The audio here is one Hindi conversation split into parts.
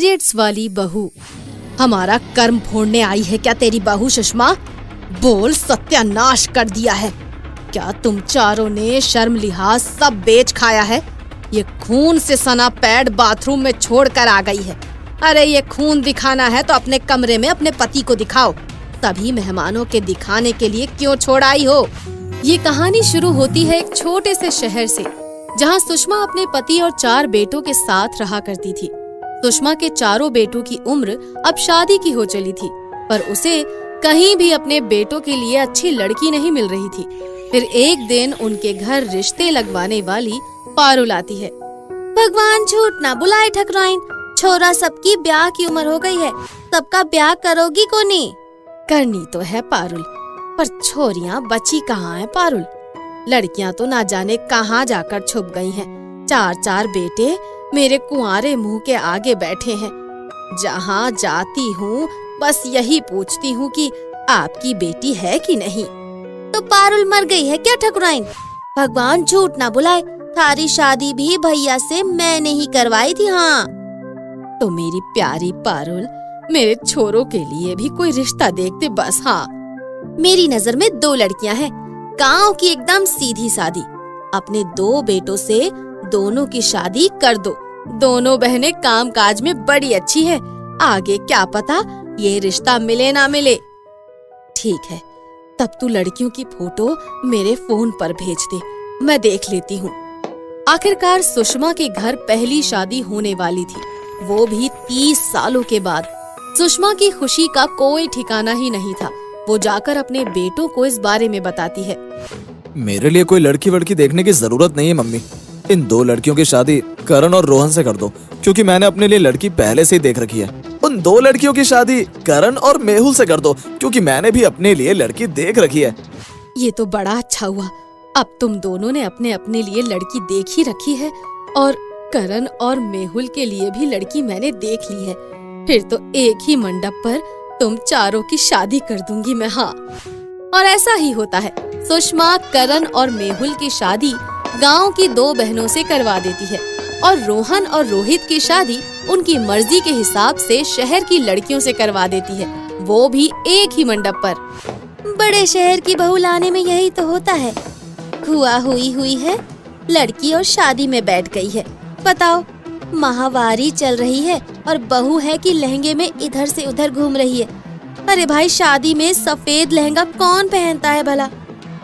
पीरियड्स वाली बहू। हमारा कर्म फोड़ने आई है क्या तेरी बहू सुषमा? बोल, सत्यानाश कर दिया है। क्या तुम चारों ने शर्म लिहाज सब बेच खाया है? ये खून से सना पैड बाथरूम में छोड़ कर आ गई है। अरे ये खून दिखाना है तो अपने कमरे में अपने पति को दिखाओ, तभी मेहमानों के दिखाने के लिए क्यों छोड़ आई हो? ये कहानी शुरू होती है एक छोटे से शहर से, जहाँ सुषमा अपने पति और 4 बेटों के साथ रहा करती थी। सुषमा के चारों बेटों की उम्र अब शादी की हो चली थी, पर उसे कहीं भी अपने बेटों के लिए अच्छी लड़की नहीं मिल रही थी। फिर एक दिन उनके घर रिश्ते लगवाने वाली पारुल आती है। भगवान झूठ ना बुलाए ठकुराइन, छोरा सबकी ब्याह की उम्र हो गई है, सबका ब्याह करोगी को नहीं? करनी तो है पारुल, पर छोरियां बची कहाँ है पारुल? लड़कियां तो ना जाने कहाँ जाकर छुप गई हैं। 4 बेटे मेरे कुंवारे मुंह के आगे बैठे हैं। जहाँ जाती हूँ बस यही पूछती हूँ कि आपकी बेटी है कि नहीं। तो पारुल मर गई है क्या ठकुराइन? भगवान झूठ ना बुलाए, थारी शादी भी भैया से मैंने ही करवाई थी। हाँ तो मेरी प्यारी पारुल, मेरे छोरों के लिए भी कोई रिश्ता देखते बस। हाँ, मेरी नजर में 2 लड़कियां हैं, गांव की एकदम सीधी सादी। अपने 2 बेटों से दोनों की शादी कर दो। दोनों बहनें काम काज में बड़ी अच्छी है, आगे क्या पता ये रिश्ता मिले ना मिले। ठीक है, तब तू लड़कियों की फोटो मेरे फोन पर भेज दे, मैं देख लेती हूँ। आखिरकार सुषमा के घर पहली शादी होने वाली थी, वो भी 30 सालों के बाद। सुषमा की खुशी का कोई ठिकाना ही नहीं था। वो जाकर अपने बेटों को इस बारे में बताती है। मेरे लिए कोई लड़की वड़की देखने की जरूरत नहीं है मम्मी। इन 2 लड़कियों की शादी करण और रोहन से कर दो, क्योंकि मैंने अपने लिए लड़की पहले से ही देख रखी है। उन 2 लड़कियों की शादी करण और मेहुल से कर दो, क्योंकि मैंने भी अपने लिए लड़की देख रखी है। ये तो बड़ा अच्छा हुआ, अब तुम दोनों ने अपने अपने लिए लड़की देख ही रखी है, और करण और मेहुल के लिए भी लड़की मैंने देख ली है। फिर तो एक ही मंडप पर तुम चारों की शादी कर दूंगी मैं। हाँ, और ऐसा ही होता है। सुषमा करण और मेहुल की शादी गांव की 2 बहनों से करवा देती है, और रोहन और रोहित की शादी उनकी मर्जी के हिसाब से शहर की लड़कियों से करवा देती है, वो भी एक ही मंडप पर। बड़े शहर की बहू लाने में यही तो होता है। खुआ हुई है, लड़की और शादी में बैठ गई है। बताओ, माहवारी चल रही है और बहू है कि लहंगे में इधर से उधर घूम रही है। अरे भाई, शादी में सफेद लहंगा कौन पहनता है भला?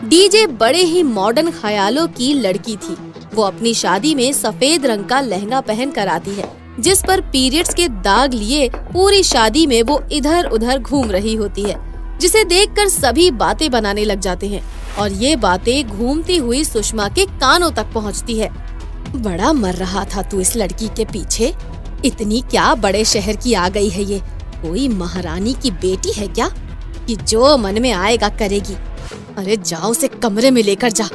डीजे बड़े ही मॉडर्न ख्यालों की लड़की थी। वो अपनी शादी में सफेद रंग का लहंगा पहन कर आती है, जिस पर पीरियड्स के दाग लिए पूरी शादी में वो इधर उधर घूम रही होती है, जिसे देखकर सभी बातें बनाने लग जाते हैं, और ये बातें घूमती हुई सुषमा के कानों तक पहुंचती है। बड़ा मर रहा था तू इस लड़की के पीछे, इतनी क्या बड़े शहर की आ गई है? ये कोई महारानी की बेटी है क्या कि जो मन में आएगा करेगी? अरे जाओ, उसे कमरे में लेकर जा,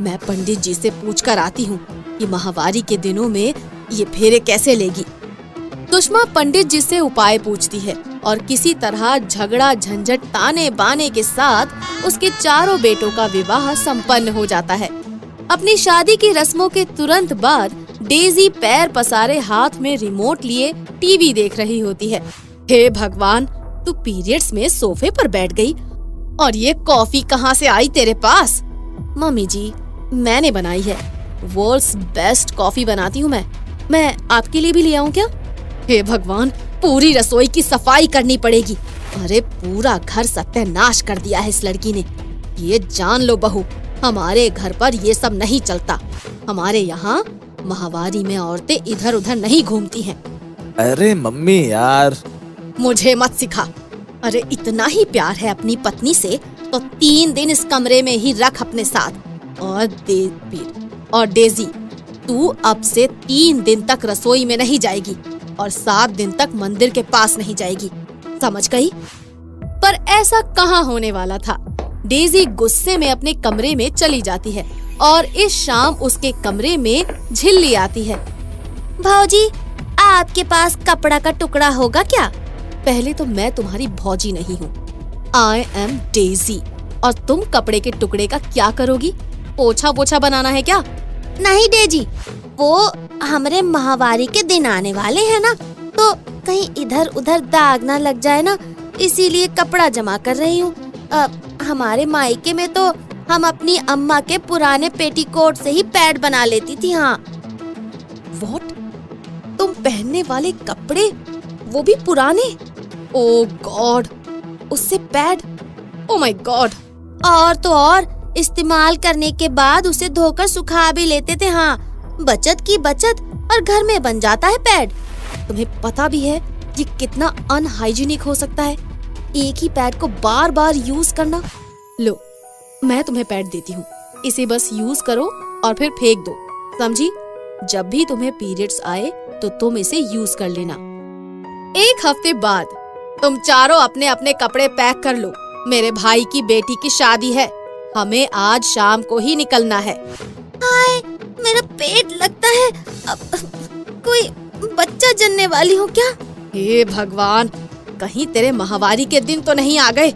मैं पंडित जी से पूछ कर आती हूँ कि माहवारी के दिनों में ये फेरे कैसे लेगी। सुषमा पंडित जी से उपाय पूछती है, और किसी तरह झगड़ा झंझट ताने बाने के साथ उसके 4 बेटों का विवाह संपन्न हो जाता है। अपनी शादी की रस्मों के तुरंत बाद डेजी पैर पसारे हाथ में रिमोट लिए टीवी देख रही होती है। हे भगवान, तू पीरियड्स में सोफे पर बैठ गई, और ये कॉफी कहाँ से आई तेरे पास? मम्मी जी, मैंने बनाई है, वर्ल्ड्स बेस्ट कॉफी बनाती हूँ मैं आपके लिए भी ले आऊँ क्या? हे भगवान, पूरी रसोई की सफाई करनी पड़ेगी। अरे पूरा घर सत्यानाश कर दिया है इस लड़की ने। ये जान लो बहू, हमारे घर पर ये सब नहीं चलता। हमारे यहाँ माहवारी में औरतें इधर उधर नहीं घूमती हैं। अरे मम्मी यार, मुझे मत सिखा। अरे इतना ही प्यार है अपनी पत्नी से तो 3 दिन इस कमरे में ही रख अपने साथ। और डेजी, तू अब से 3 दिन तक रसोई में नहीं जाएगी, और 7 दिन तक मंदिर के पास नहीं जाएगी, समझ गई? पर ऐसा कहाँ होने वाला था। डेजी गुस्से में अपने कमरे में चली जाती है, और इस शाम उसके कमरे में झिल्ली आती है। भाऊजी, आपके पास कपड़ा का टुकड़ा होगा क्या? पहले तो मैं तुम्हारी भौजी नहीं हूँ, आई एम डेजी। और तुम कपड़े के टुकड़े का क्या करोगी? पोछा पोछा बनाना है क्या? नहीं डेजी, वो हमारे माहवारी के दिन आने वाले हैं ना, तो तो कहीं इधर उधर दाग ना लग जाए ना, इसीलिए कपड़ा जमा कर रही हूँ। हमारे मायके में तो हम अपनी अम्मा के पुराने पेटीकोट से ही पैड बना लेती थी। हाँ। व्हाट? तुम पहनने वाले कपड़े, वो भी पुराने? ओह गॉड, उससे पैड? Oh my God. और तो और इस्तेमाल करने के बाद उसे धोकर सुखा भी लेते थे। हाँ, बचत की बचत, और घर में बन जाता है पैड। तुम्हें पता भी है ये कितना अनहाइजीनिक हो सकता है, एक ही पैड को बार बार यूज करना। लो, मैं तुम्हें पैड देती हूँ, इसे बस यूज करो और फिर फेंक दो, समझी? जब भी तुम्हें पीरियड्स आए तो तुम इसे यूज कर लेना। 1 हफ्ते बाद तुम चारों अपने अपने कपड़े पैक कर लो, मेरे भाई की बेटी की शादी है, हमें आज शाम को ही निकलना है। हाय, मेरा पेट लगता है। कोई बच्चा जन्ने वाली हो क्या? हे भगवान, कहीं तेरे माहवारी के दिन तो नहीं आ गए?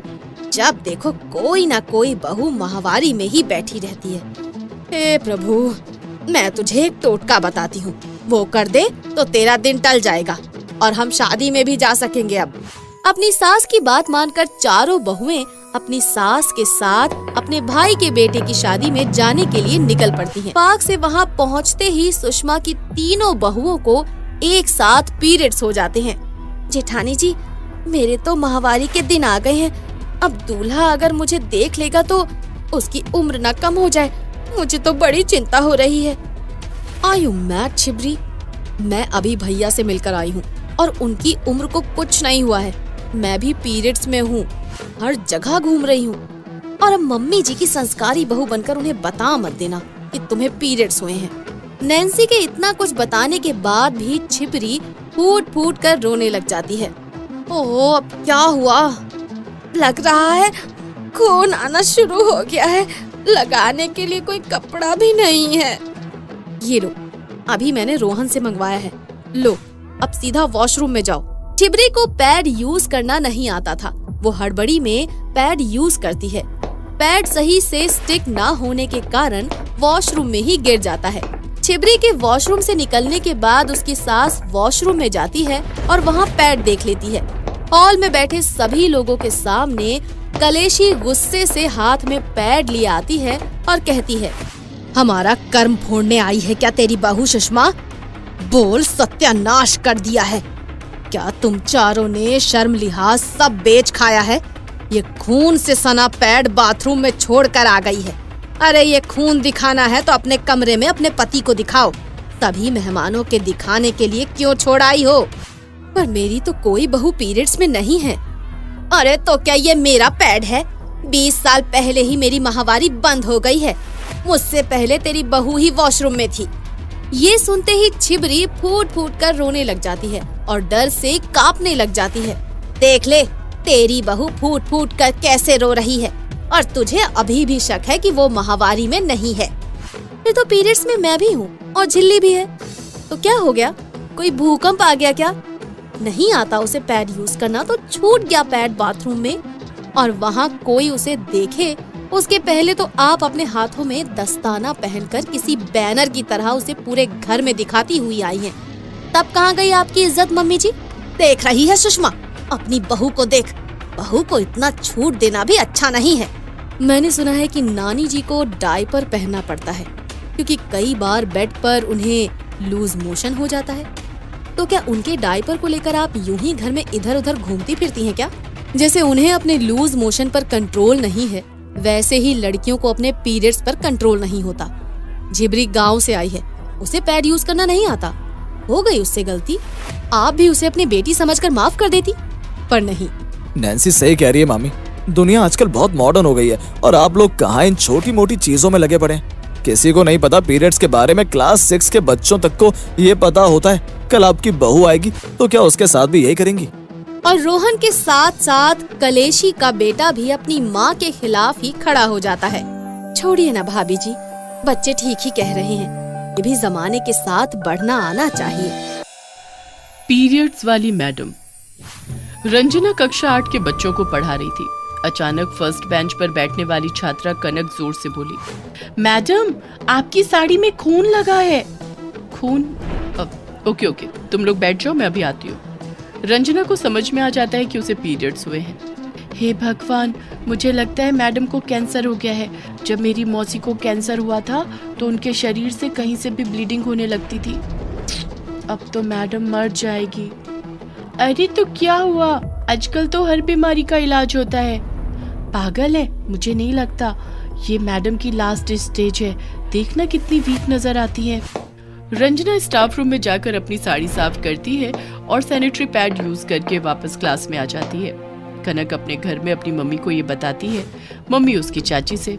जब देखो कोई ना कोई बहू माहवारी में ही बैठी रहती है। हे प्रभु, मैं तुझे एक टोटका बताती हूँ, वो कर दे तो तेरा दिन टल जाएगा और हम शादी में भी जा सकेंगे। अब अपनी सास की बात मानकर चारों बहुएं अपनी सास के साथ अपने भाई के बेटे की शादी में जाने के लिए निकल पड़ती हैं। पार्क से वहाँ पहुँचते ही सुषमा की तीनों बहुओं को एक साथ पीरियड्स हो जाते हैं। जेठानी जी, मेरे तो माहवारी के दिन आ गए हैं। अब दूल्हा अगर मुझे देख लेगा तो उसकी उम्र न कम हो जाए, मुझे तो बड़ी चिंता हो रही है। Are you mad, छिबरी? मैं अभी भैया से मिलकर आई हूँ और उनकी उम्र को कुछ नहीं हुआ है। मैं भी पीरियड्स में हूँ, हर जगह घूम रही हूँ। और अब मम्मी जी की संस्कारी बहू बनकर उन्हें बता मत देना कि तुम्हें पीरियड्स हुए हैं। नैन्सी के इतना कुछ बताने के बाद भी छिबरी फूट फूट कर रोने लग जाती है। ओह, अब क्या हुआ? लग रहा है खून आना शुरू हो गया है, लगाने के लिए कोई कपड़ा भी नहीं है। ये लो, अभी मैंने रोहन से मंगवाया है, लो अब सीधा वॉशरूम में जाओ। छिबरी को पैड यूज करना नहीं आता था, वो हड़बड़ी में पैड यूज करती है। पैड सही से स्टिक ना होने के कारण वॉशरूम में ही गिर जाता है। छिबरी के वॉशरूम से निकलने के बाद उसकी सास वॉशरूम में जाती है और वहाँ पैड देख लेती है। हॉल में बैठे सभी लोगों के सामने कलेशी गुस्से से हाथ में पैड लिए आती है और कहती है, हमारा कर्म फोड़ने आई है क्या तेरी बहू सुषमा? बोल, सत्यानाश कर दिया है। क्या तुम चारों ने शर्म लिहाज सब बेच खाया है? ये खून से सना पैड बाथरूम में छोड़ कर आ गई है। अरे ये खून दिखाना है तो अपने कमरे में अपने पति को दिखाओ, तभी मेहमानों के दिखाने के लिए क्यों छोड़ आई हो? पर मेरी तो कोई बहू पीरियड्स में नहीं है। अरे तो क्या ये मेरा पैड है? 20 साल पहले ही मेरी माहवारी बंद हो गई है, मुझसे पहले तेरी बहू ही वॉशरूम में थी। ये सुनते ही छिबरी फूट फूट कर रोने लग जाती है और डर से कांपने लग जाती है। देख ले, तेरी बहू फूट फूट कर कैसे रो रही है, और तुझे अभी भी शक है कि वो माहवारी में नहीं है। फिर तो पीरियड्स में मैं भी हूँ और झिल्ली भी है, तो क्या हो गया? कोई भूकंप आ गया क्या? नहीं आता उसे पैड यूज करना तो छूट गया पैड बाथरूम में, और वहाँ कोई उसे देखे उसके पहले तो आप अपने हाथों में दस्ताना पहनकर किसी बैनर की तरह उसे पूरे घर में दिखाती हुई आई हैं। तब कहाँ गई आपकी इज्जत मम्मी जी? देख रही है सुषमा, अपनी बहू को देख। बहू को इतना छूट देना भी अच्छा नहीं है। मैंने सुना है कि नानी जी को डायपर पहनना पड़ता है क्योंकि कई बार बेड पर उन्हें लूज मोशन हो जाता है। तो क्या उनके डायपर को लेकर आप यूं ही घर में इधर उधर घूमती फिरती हैं क्या? जैसे उन्हें अपने लूज मोशन पर कंट्रोल नहीं है, वैसे ही लड़कियों को अपने पीरियड्स पर कंट्रोल नहीं होता। झिबरी गांव से आई है, उसे पैड यूज करना नहीं आता। हो गई उससे गलती, आप भी उसे अपनी बेटी समझकर माफ कर देती, पर नहीं। नैन्सी सही कह रही है मामी, दुनिया आजकल बहुत मॉडर्न हो गई है और आप लोग कहाँ इन छोटी मोटी चीजों में लगे पड़े हैं। किसी को नहीं पता पीरियड्स के बारे में, क्लास 6 के बच्चों तक को ये पता होता है। कल आपकी बहू आएगी तो क्या उसके साथ भी यही करेंगी? और रोहन के साथ साथ कलेशी का बेटा भी अपनी माँ के खिलाफ ही खड़ा हो जाता है। छोड़िए ना भाभी जी, बच्चे ठीक ही कह रहे हैं, ये भी जमाने के साथ बढ़ना आना चाहिए। पीरियड्स वाली मैडम। रंजना कक्षा 8 के बच्चों को पढ़ा रही थी। अचानक फर्स्ट बेंच पर बैठने वाली छात्रा कनक जोर से बोली, मैडम आपकी साड़ी में खून लगा है। खून? ओके तुम लोग बैठ जाओ, मैं अभी आती हूँ। रंजना को समझ में आ जाता है कि उसे पीरियड्स हुए हैं। हे भगवान, मुझे लगता है मैडम को कैंसर हो गया है। जब मेरी मौसी को कैंसर हुआ था तो उनके शरीर से कहीं से भी ब्लीडिंग होने लगती थी। अब तो मैडम मर जाएगी। अरे तो क्या हुआ, आजकल तो हर बीमारी का इलाज होता है। पागल है, मुझे नहीं लगता। ये मैडम की लास्ट स्टेज है, देखना कितनी वीक नजर आती है। रंजना स्टाफ रूम में जाकर अपनी साड़ी साफ करती है और सैनिटरी पैड यूज करके वापस क्लास में आ जाती है। कनक अपने घर में अपनी मम्मी को ये बताती है, मम्मी उसकी चाची से।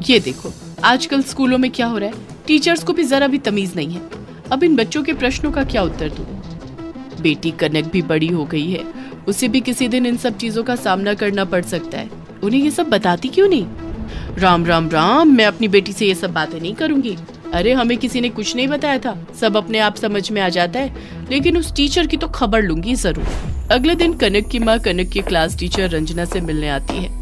ये देखो आजकल स्कूलों में क्या हो रहा है, टीचर्स को भी जरा भी तमीज नहीं है। अब इन बच्चों के प्रश्नों का क्या उत्तर दूं? बेटी कनक भी बड़ी हो गई है, उसे भी किसी दिन इन सब चीजों का सामना करना पड़ सकता है। उन्हें ये सब बताती क्यों नहीं? राम राम राम, मैं अपनी बेटी से ये सब बातें नहीं करूंगी। अरे हमें किसी ने कुछ नहीं बताया था, सब अपने आप समझ में आ जाता है, लेकिन उस टीचर की तो खबर लूंगी जरूर। अगले दिन कनक की माँ कनक की क्लास टीचर रंजना से मिलने आती है।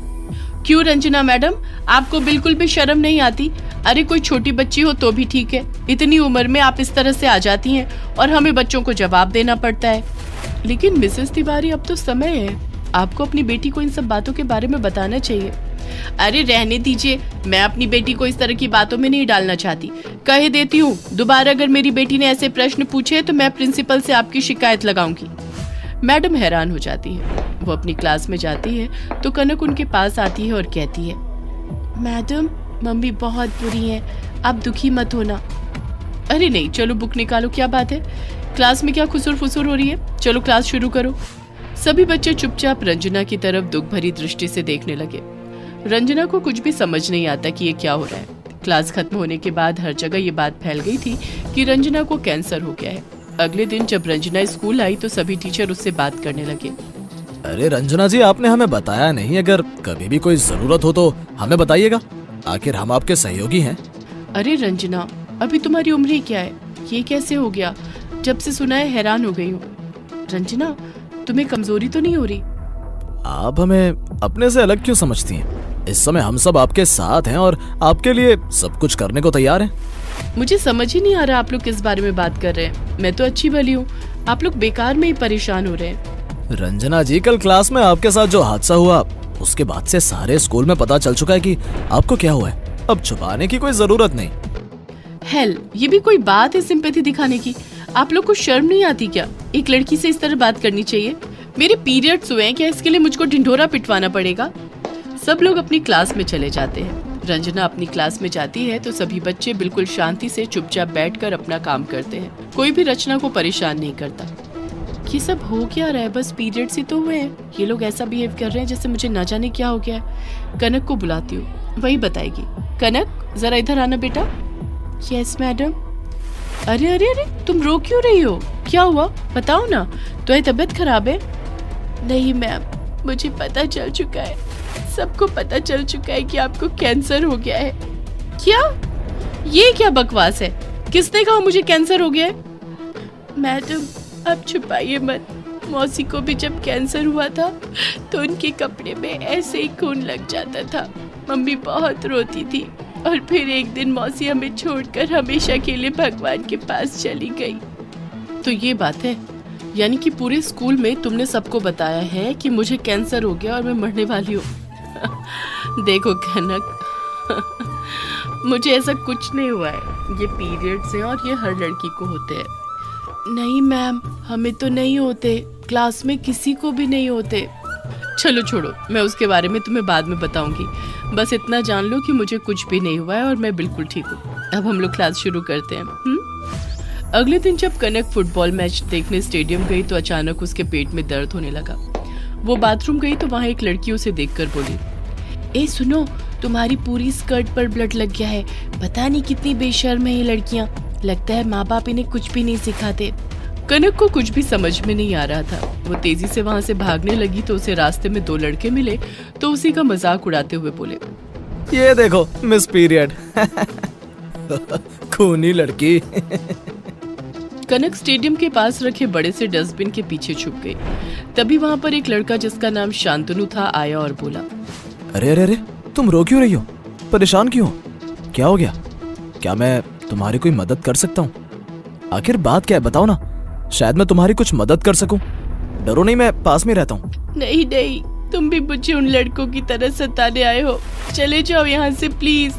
क्यों रंजना मैडम, आपको बिल्कुल भी शर्म नहीं आती? अरे कोई छोटी बच्ची हो तो भी ठीक है, इतनी उम्र में आप इस तरह से आ जाती हैं और हमें बच्चों को जवाब देना पड़ता है। लेकिन मिसेस तिवारी, अब तो समय है, आपको अपनी बेटी को इन सब बातों के बारे में बताना चाहिए। अरे रहने दीजिए, मैं अपनी बेटी को इस तरह की बातों में नहीं डालना चाहती। कह देती हूँ, दोबारा अगर मेरी बेटी ने ऐसे प्रश्न पूछे तो मैं प्रिंसिपल से आपकी शिकायत लगाऊंगी। मैडम हैरान हो जाती है। वो अपनी क्लास में जाती है तो कनक उनके पास आती है और कहती है, मैडम मम्मी बहुत बुरी है, आप दुखी मत होना। अरे नहीं, चलो बुक निकालो, क्या बात है, क्लास में क्या खुसुर फुसुर हो रही है, चलो क्लास शुरू करो। सभी बच्चे चुपचाप रंजना की तरफ दुख भरी दृष्टि से देखने लगे। रंजना को कुछ भी समझ नहीं आता कि ये क्या हो रहा है। क्लास खत्म होने के बाद हर जगह ये बात फैल गई थी कि रंजना को कैंसर हो गया है। अगले दिन जब रंजना स्कूल आई तो सभी टीचर उससे बात करने लगे। अरे रंजना जी, आपने हमें बताया नहीं। अगर कभी भी कोई जरूरत हो तो हमें बताइएगा, आखिर हम आपके सहयोगी हैं। अरे रंजना, अभी तुम्हारी उम्र ही क्या है, ये कैसे हो गया? जब से सुना है हैरान हो गई हूँ। रंजना, तुम्हें कमजोरी तो नहीं हो रही? आप हमें अपने से अलग क्यों समझती हैं? इस समय हम सब आपके साथ हैं और आपके लिए सब कुछ करने को तैयार हैं। मुझे समझ ही नहीं आ रहा आप लोग किस बारे में बात कर रहे हैं। मैं तो अच्छी भली हूँ, आप लोग बेकार में ही परेशान हो रहे हैं। रंजना जी, कल क्लास में आपके साथ जो हादसा हुआ, उसके बाद से सारे स्कूल में पता चल चुका है कि आपको क्या हुआ है। अब छुपाने की कोई जरूरत नहीं। हेल, ये भी कोई बात है सिंपैथी दिखाने की? आप लोग को शर्म नहीं आती क्या? एक लड़की से इस तरह बात करनी चाहिए। मेरे पीरियड्स हुए हैं, क्या इसके लिए मुझको ढिंढोरा पिटवाना पड़ेगा? सब लोग अपनी क्लास में चले जाते हैं। रंजना अपनी क्लास में जाती है तो सभी बच्चे बिल्कुल शांति से चुपचाप बैठकर अपना काम करते हैं। कोई भी रचना को परेशान नहीं करता। ये सब हो क्या रहा है? बस पीरियड्स ही तो हुए हैं, ये लोग ऐसा बिहेव कर रहे हैं जैसे मुझे न जाने क्या हो गया है। कनक को बुलाती हूँ, वही बताएगी। कनक, जरा इधर आना बेटा। Yes madam. अरे अरे अरे, तुम रो क्यों रही हो? क्या हुआ, बताओ ना। तुम्हारी तबीयत खराब है? नहीं मैम, मुझे पता चल चुका है, सबको पता चल चुका है कि आपको कैंसर हो गया है। क्या? ये क्या बकवास है? किसने कहा मुझे कैंसर हो गया है? मैडम आप छुपाइए मत, मौसी को भी जब कैंसर हुआ था तो उनके कपड़े में ऐसे ही खून लग जाता था। मम्मी बहुत रोती थी और फिर एक दिन मौसी हमें छोड़कर हमेशा के लिए भगवान के पास चली गई। तो ये बात है, यानी कि पूरे स्कूल में तुमने सबको बताया है कि मुझे कैंसर हो गया और मैं मरने वाली हूँ। देखो कनक, मुझे ऐसा कुछ नहीं हुआ है, ये पीरियड्स हैं और ये हर लड़की को होते हैं। नहीं मैम, हमें तो नहीं होते, क्लास में किसी को भी नहीं होते। चलो छोड़ो, मैं उसके बारे में तुम्हें बाद में बताऊंगी। बस इतना जान लो कि मुझे कुछ भी नहीं हुआ है और मैं बिल्कुल ठीक हूँ। अब हम लोग क्लास शुरू करते हैं। अगले दिन जब कनक फुटबॉल मैच देखने स्टेडियम गई तो अचानक उसके पेट में दर्द होने लगा। वो बाथरूम गई तो वहाँ एक लड़की उसे देखकर बोली, ए सुनो, तुम्हारी पूरी स्कर्ट पर ब्लड लग गया है। पता नहीं कितनी बेशर्म है ये लड़कियाँ, लगता है माँ बाप इन्हें कुछ भी नहीं सिखाते। कनक को कुछ भी समझ में नहीं आ रहा था। वो तेजी से वहाँ से भागने लगी तो उसे रास्ते में दो लड़के मिले तो उसी का मजाक उड़ाते हुए बोले, ये देखो मिस पीरियड। खूनी लड़की। कनक स्टेडियम के पास रखे बड़े से डस्टबिन के पीछे छुप गई। तभी वहाँ पर एक लड़का जिसका नाम शांतनु था आया और बोला, अरे अरे अरे, तुम रो क्यों रही हो? परेशान क्यों? क्या हो गया? क्या मैं तुम्हारी कोई मदद कर सकता हूँ? आखिर बात क्या है, बताओ ना, शायद मैं तुम्हारी कुछ मदद कर सकूं। डरो नहीं, मैं पास में रहता हूँ। नहीं नहीं, तुम भी मुझे उन लड़कों की तरह सताने आए हो। चले जाओ यहाँ से प्लीज।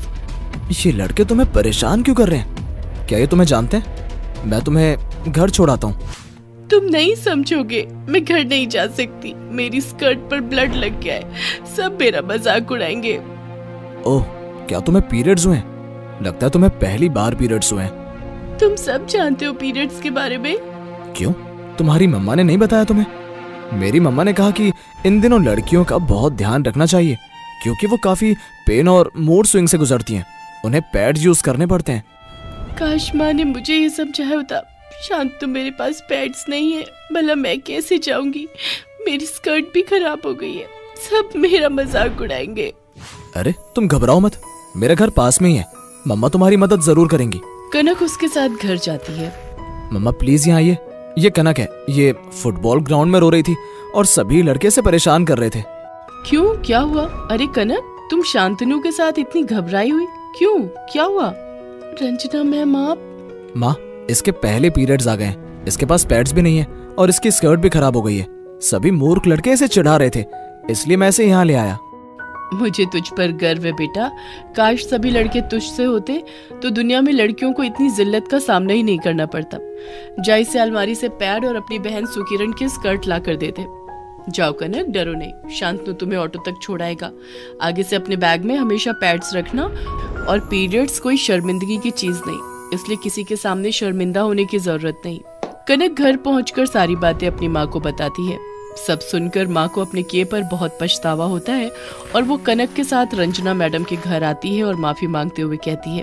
ये लड़के तुम्हें परेशान क्यों कर रहे हैं? क्या ये तुम्हें जानते हैं? मैं तुम्हें घर छोड़ाता हूँ। तुम नहीं समझोगे, मैं घर नहीं जा सकती। मेरी स्कर्ट पर ब्लड लग गया है, सब मेरा मजाक उड़ाएंगे। ओह, क्या तुम्हें पीरियड्स हुए हैं? लगता है तुम्हें पहली बार पीरियड्स हुए हैं। तुम सब जानते हो पीरियड्स के बारे में। क्यों, तुम्हारी मम्मा ने नहीं बताया तुम्हें? मेरी मम्मा ने कहा कि इन दिनों लड़कियों का बहुत ध्यान रखना चाहिए, क्योंकि वो काफी पेन और मूड स्विंग से गुजरती हैं। उन्हें पैड्स यूज करने पड़ते हैं। काश माँ ने मुझे ये समझाया होता। शांत, तो मेरे पास पैड्स नहीं है, भला मैं कैसे जाऊंगी? मेरी स्कर्ट भी खराब हो गई है, सब मेरा मजाक उड़ाएंगे। अरे तुम घबराओ मत, मेरा घर पास में ही है। मम्मा तुम्हारी मदद जरूर करेंगी। कनक उसके साथ घर जाती है। मम्मा प्लीज यहाँ आइए। ये कनक है, ये फुटबॉल ग्राउंड में रो रही थी और सभी लड़के से परेशान कर रहे थे। क्यों, क्या हुआ? अरे कनक, तुम शांतनु के साथ इतनी घबराई हुई क्यों? क्या हुआ? रंजना मैम आप? माँ, इसके पहले पीरियड्स आ गए हैं, इसके पास पैड्स भी नहीं है और इसकी स्कर्ट भी खराब हो गई है। सभी मूर्ख लड़के इसे चिढ़ा रहे थे, इसलिए मैं इसे यहाँ ले आया। मुझे तुझ पर गर्व है बेटा। काश सभी लड़के तुझसे होते तो दुनिया में लड़कियों को इतनी जिल्लत का सामना ही नहीं करना पड़ता। जा इसे अलमारी से पैड और अपनी बहन सुकिरण की स्कर्ट ला कर दे दे। जाओ कनक, डरो नहीं। शांतनु तुम्हें ऑटो तक छोड़ाएगा। आगे से अपने बैग में हमेशा पैड्स रखना। और पीरियड्स कोई शर्मिंदगी की चीज नहीं, इसलिए किसी के सामने शर्मिंदा होने की जरूरत नहीं। कनक घर पहुंचकर सारी बातें अपनी माँ को बताती है। सब सुनकर माँ को अपने किए पर बहुत पछतावा होता है और वो कनक के साथ रंजना मैडम के घर आती है और माफी मांगते हुए कहती है,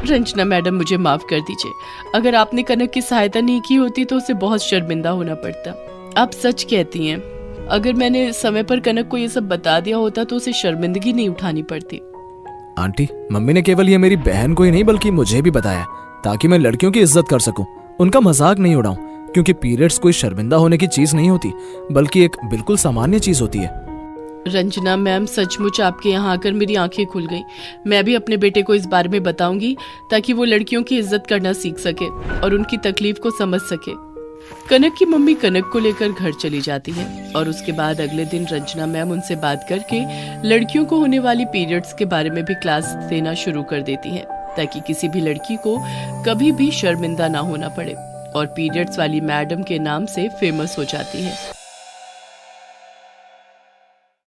रंजना मैडम मुझे माफ कर दीजिए। अगर आपने कनक की सहायता नहीं की होती तो उसे बहुत शर्मिंदा होना पड़ता। आप सच कहती हैं, अगर मैंने समय पर कनक को ये सब बता दिया होता तो उसे शर्मिंदगी नहीं उठानी पड़ती। आंटी, मम्मी ने केवल ये मेरी बहन को ही नहीं बल्कि मुझे भी बताया, ताकि मैं लड़कियों की इज्जत कर सकूं, उनका मजाक नहीं उड़ाऊं, क्योंकि पीरियड्स कोई शर्मिंदा होने की चीज नहीं होती, बल्कि एक बिल्कुल सामान्य चीज होती है। रंजना मैम, सचमुच आपके यहाँ आकर मेरी आंखें खुल गई। मैं भी अपने बेटे को इस बारे में बताऊंगी ताकि वो लड़कियों की इज्जत करना सीख सके और उनकी तकलीफ को समझ सके। कनक की मम्मी कनक को लेकर घर चली जाती है और उसके बाद अगले दिन रंजना मैम उनसे बात करके लड़कियों को होने वाली पीरियड्स के बारे में भी क्लास देना शुरू कर देती है, ताकि किसी भी लड़की को कभी भी शर्मिंदा ना होना पड़े और पीरियड्स वाली मैडम के नाम से फेमस हो जाती है।